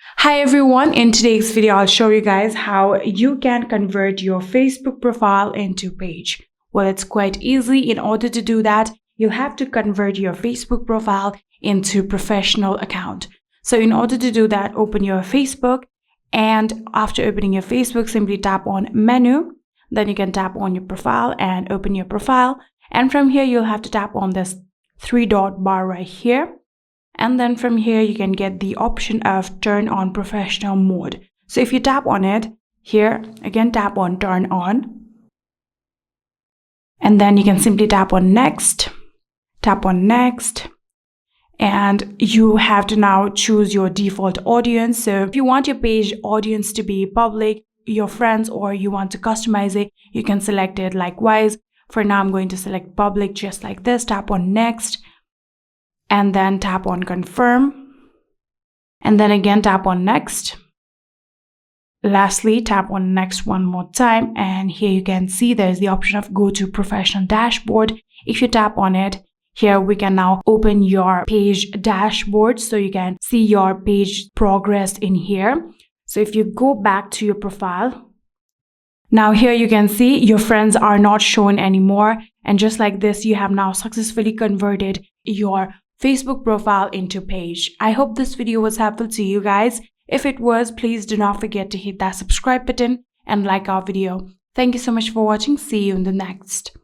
Hi everyone, in today's video I'll show you guys how you can convert your Facebook profile into page. Well, it's quite easy. In order to do that, you'll have to convert your Facebook profile into professional account. So in order to do that, open your Facebook, and after opening your Facebook, simply tap on menu. Then you can tap on your profile and open your profile, and from here you'll have to tap on this three-dot bar right here. And then from here, you can get the option of turn on professional mode. So if you tap on it here, again, tap on turn on. And then you can simply tap on next, and you have to now choose your default audience. So if you want your page audience to be public, your friends, or you want to customize it, you can select it likewise. For now, I'm going to select public just like this, tap on next. And then tap on confirm, and then again tap on next. Lastly, tap on next one more time, and here you can see there's the option of go to professional dashboard. If you tap on it, here we can now open your page dashboard, so you can see your page progress in here. So if you go back to your profile, now here you can see your friends are not shown anymore, and just like this, you have now successfully converted your Facebook profile into page. I hope this video was helpful to you guys. If it was, please do not forget to hit that subscribe button and like our video. Thank you so much for watching. See you in the next.